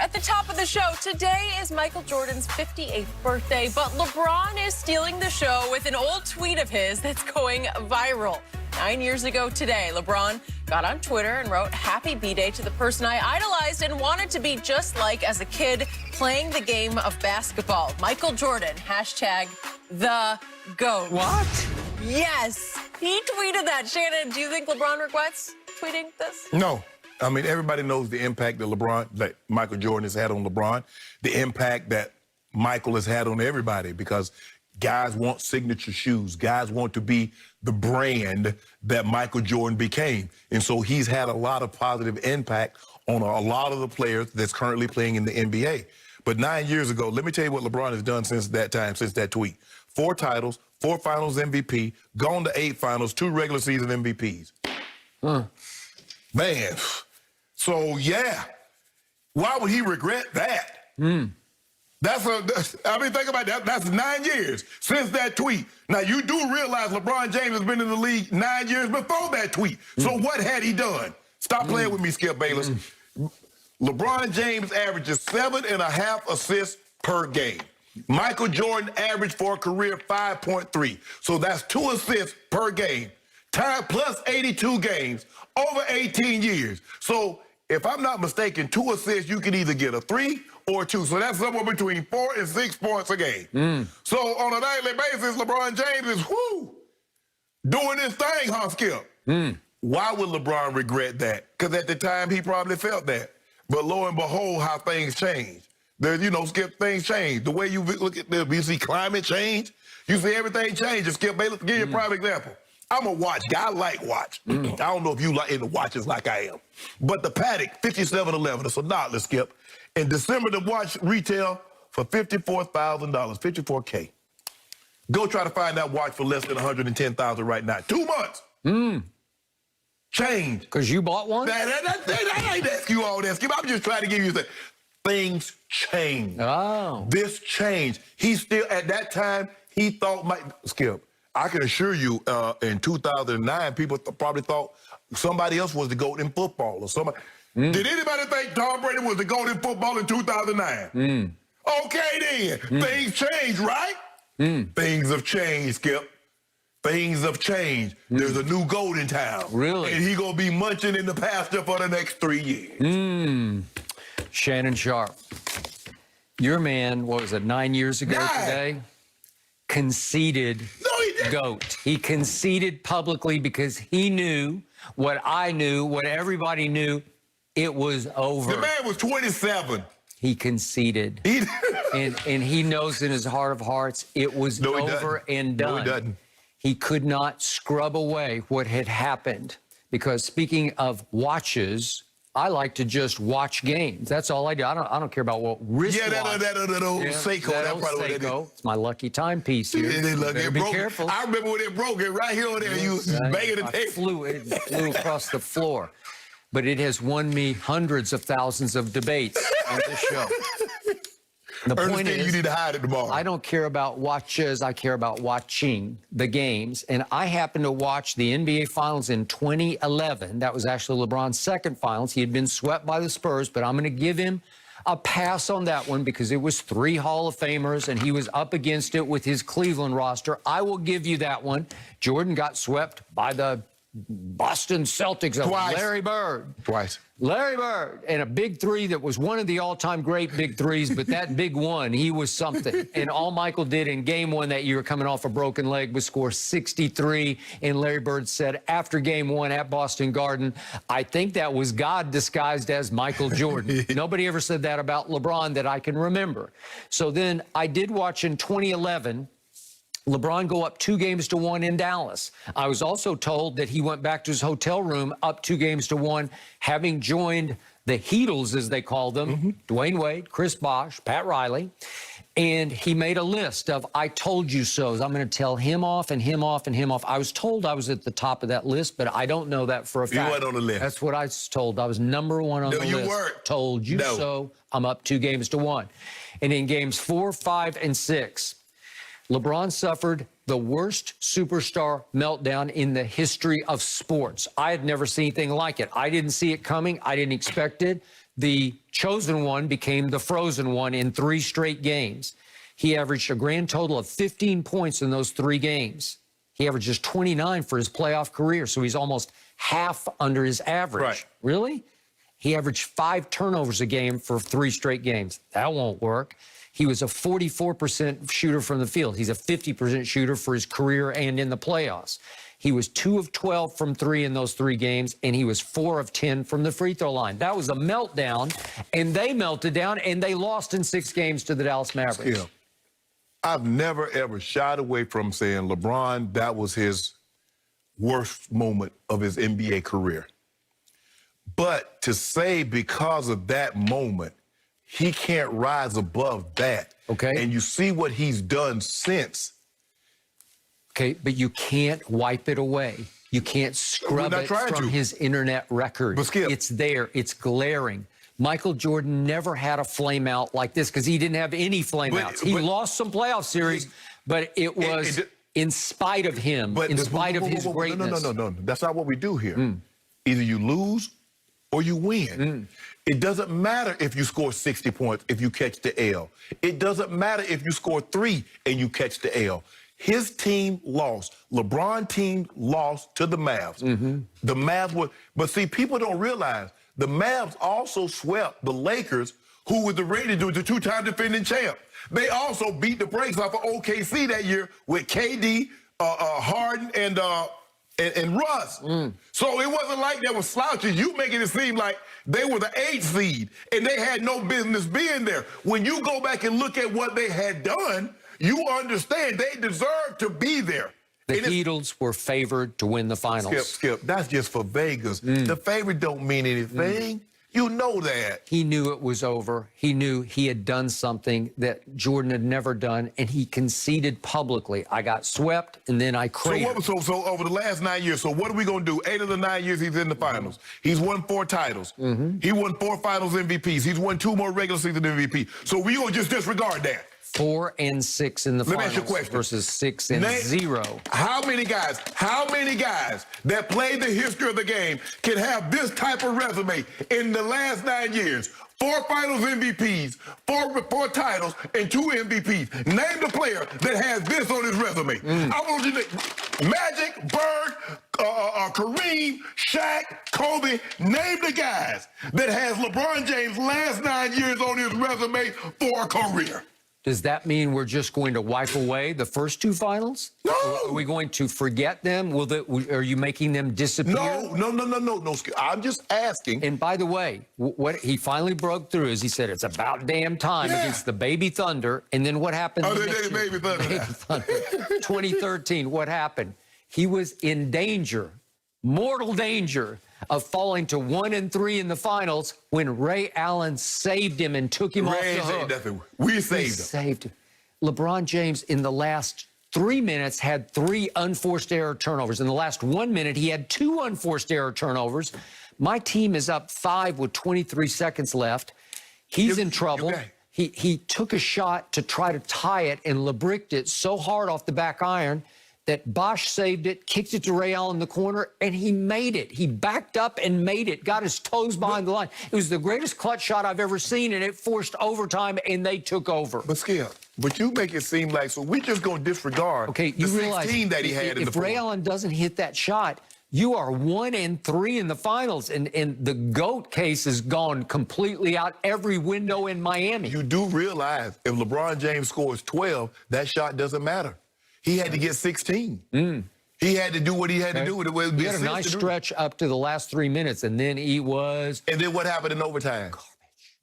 At the top of the show, today is Michael Jordan's 58th birthday, but LeBron is stealing the show with an old tweet of his that's going viral. 9 years ago today, LeBron got on Twitter and wrote, "Happy B-Day to the person I idolized and wanted to be just like as a kid playing the game of basketball. Michael Jordan, hashtag the GOAT." What? Yes, he tweeted that. Shannon, do you think LeBron regrets tweeting this? No. I mean, everybody knows the impact that Michael Jordan has had on LeBron, the impact that Michael has had on everybody, because guys want signature shoes. Guys want to be the brand that Michael Jordan became. And so he's had a lot of positive impact on a lot of the players that's currently playing in the NBA. But 9 years ago, let me tell you what LeBron has done since that time, since that tweet. 4 titles, 4 finals MVP, gone to 8 finals, 2 regular season MVPs. Man. So, yeah, why would he regret that? I mean, think about that. That's 9 years since that tweet. Now, you do realize LeBron James has been in the league 9 years before that tweet. So what had he done? Stop playing with me, Skip Bayless. LeBron James averages 7.5 assists per game. Michael Jordan averaged for a career 5.3. So that's 2 assists per game. Time plus 82 games over 18 years. So if I'm not mistaken, 2 assists, you can either get a 3 or a 2. So that's somewhere between 4 and 6 points a game. So on a nightly basis, LeBron James is, doing this thing, huh, Skip? Why would LeBron regret that? Because at the time, he probably felt that. But lo and behold, how things change. Skip, things change. The way you look at this, you see climate change, you see everything changes. Skip Bayless, give you a prime example. I'm a watch guy. I like watch. I don't know if you like into watches like I am. But the Patek 5711, it's a Nautilus, Skip. In December, the watch retail for $54,000, $54K. Go try to find that watch for less than $110,000 right now. 2 months. Change. Because you bought one? I ain't asking you all that, Skip. I'm just trying to give you the things change. Oh. This changed. He still, at that time, he thought, Skip, I can assure you, in 2009, people probably thought somebody else was the GOAT in football or somebody. Did anybody think Tom Brady was the GOAT in football in 2009? Okay, then. Things changed, right? Things have changed, Skip. Things have changed. There's a new GOAT in town. Really? And he going to be munching in the pasture for the next 3 years. Shannon Sharp. Your man, what was it, 9 years ago today? Conceded GOAT. He conceded publicly because he knew what I knew, what everybody knew, it was over. The man was 27. He conceded. And he knows in his heart of hearts it was over and done. No, he doesn't. He could not scrub away what had happened. Because speaking of watches, I like to just watch games. That's all I do. I don't care about what wristwatch. That old Seiko. That old Seiko. It's my lucky timepiece here. Be careful. I remember when it broke it right here on there. You was banging the table. It flew across the floor. But it has won me hundreds of thousands of debates on this show. The point is, you need to hide it tomorrow. I don't care about watches. I care about watching the games. And I happened to watch the NBA Finals in 2011. That was actually LeBron's second finals. He had been swept by the Spurs, but I'm going to give him a pass on that one because it was 3 Hall of Famers, and he was up against it with his Cleveland roster. I will give you that one. Jordan got swept by the Boston Celtics of Larry Bird. Twice. Larry Bird, and a big 3 that was one of the all-time great big 3s, but that big one, he was something. And all Michael did in game 1 that year, coming off a broken leg, was score 63. And Larry Bird said after game 1 at Boston Garden, I think that was God disguised as Michael Jordan. Nobody ever said that about LeBron that I can remember. So then I did watch in 2011, LeBron go up 2-1 in Dallas. I was also told that he went back to his hotel room up 2-1, having joined the Heatles, as they call them, Dwayne Wade, Chris Bosh, Pat Riley. And he made a list of I told you so's. I'm going to tell him off and him off and him off. I was told I was at the top of that list, but I don't know that for a fact. You weren't on the list. That's what I was told. I was number 1 on the list. No, you weren't. Told you so. I'm up 2-1. And in games 4, 5, and 6, LeBron suffered the worst superstar meltdown in the history of sports. I had never seen anything like it. I didn't see it coming. I didn't expect it. the chosen one became the frozen one in 3 straight games. He averaged a grand total of 15 points in those 3 games. He averages 29 for his playoff career, so he's almost half under his average. Right. Really? He averaged 5 turnovers a game for 3 straight games. That won't work. He was a 44% shooter from the field. He's a 50% shooter for his career and in the playoffs. He was 2 of 12 from 3 in those 3 games, and he was 4 of 10 from the free throw line. That was a meltdown, and they melted down, and they lost in 6 games to the Dallas Mavericks. I've never, ever shied away from saying LeBron, that was his worst moment of his NBA career. But to say because of that moment, he can't rise above that. Okay. And you see what he's done since. Okay, but you can't wipe it away. You can't scrub it from his internet record. But Skip, it's there. It's glaring. Michael Jordan never had a flame out like this because he didn't have any flame outs. He lost some playoff series, but it was in spite of him, in spite of his greatness. No. That's not what we do here. Either you lose or you win. It doesn't matter if you score 60 points if you catch the L. It doesn't matter if you score 3 and you catch the L. His team lost. LeBron team lost to the Mavs. The Mavs were, but see, people don't realize the Mavs also swept the Lakers, who was the Raiders, the 2-time defending champ. They also beat the brakes off of OKC that year with KD, Harden, and Russ. So it wasn't like they were slouches. You making it seem like they were the 8th seed and they had no business being there. When you go back and look at what they had done, you understand they deserved to be there. The Eagles were favored to win the finals. Skip, that's just for Vegas. The favorite don't mean anything. You know that. He knew it was over. He knew he had done something that Jordan had never done, and he conceded publicly. I got swept, and then I cratered. So over the last 9 years, so what are we going to do? 8 of the 9 years he's in the finals. He's won 4 titles. He won 4 finals MVPs. He's won 2 more regular season MVP. So we going to just disregard that. 4 and 6 in the finals. Let me ask you a question. Versus 6 and 0. How many guys that played the history of the game can have this type of resume in the last 9 years? 4 finals MVPs, 4 titles, and 2 MVPs. Name the player that has this on his resume. I want you to Magic, Bird, Kareem, Shaq, Kobe. Name the guys that has LeBron James' last 9 years on his resume for a career. Does that mean we're just going to wipe away the first 2 finals? No. Are we going to forget them? Are you making them disappear? No. I'm just asking. And by the way, what he finally broke through is he said it's about damn time against the Baby Thunder. And then what happened? Oh, the Baby Thunder. Baby Thunder. 2013, what happened? He was in danger, mortal danger, of falling to 1 and 3 in the finals when Ray Allen saved him and took him off the hook. We saved him. LeBron James in the last 3 minutes had 3 unforced error turnovers. In the last 1 minute, he had 2 unforced error turnovers. My team is up 5 with 23 seconds left. He's in trouble. He took a shot to try to tie it and LeBricked it so hard off the back iron that Bosch saved it, kicked it to Ray Allen in the corner, and he made it. He backed up and made it, got his toes behind the line. It was the greatest clutch shot I've ever seen, and it forced overtime, and they took over. But Skip, you make it seem like, so we just going to disregard the 16 that he had in the fourth. If Ray Allen doesn't hit that shot, you are 1 and 3 in the finals, and the GOAT case has gone completely out every window in Miami. You do realize if LeBron James scores 12, that shot doesn't matter. He had to get 16. He had to do what he had to do. He had a nice stretch up to the last 3 minutes, and then he was... And then what happened in overtime?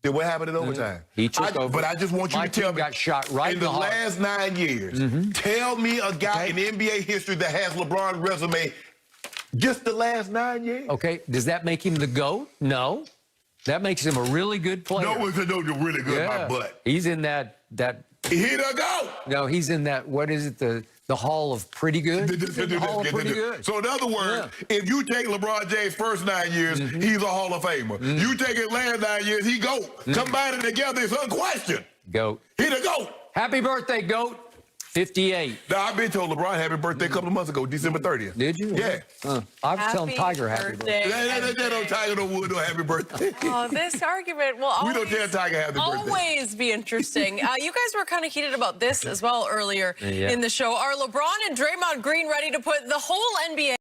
Then what happened in overtime? He took over. But I just want you to tell me... got shot right in the heart. last 9 years, tell me a guy in NBA history that has LeBron's resume just the last 9 years. Okay, does that make him the GOAT? No. That makes him a really good player. No, it's no really good in my butt. He's in that... He the GOAT. No, he's in that, what is it, the Hall of Pretty Good? The Hall of Pretty Good. So in other words, if you take LeBron James' first 9 years, he's a Hall of Famer. You take his last 9 years, he GOAT. Combine it together, it's unquestioned. GOAT. He the GOAT. Happy birthday, GOAT. 58. Now, I've been told LeBron happy birthday a couple of months ago, December 30th. Did you? Yeah. I was telling Tiger happy birthday. They don't Tiger no wood no happy birthday. Oh, this argument will We don't tell Tiger happy birthday. always be interesting. You guys were kind of heated about this as well earlier in the show. Are LeBron and Draymond Green ready to put the whole NBA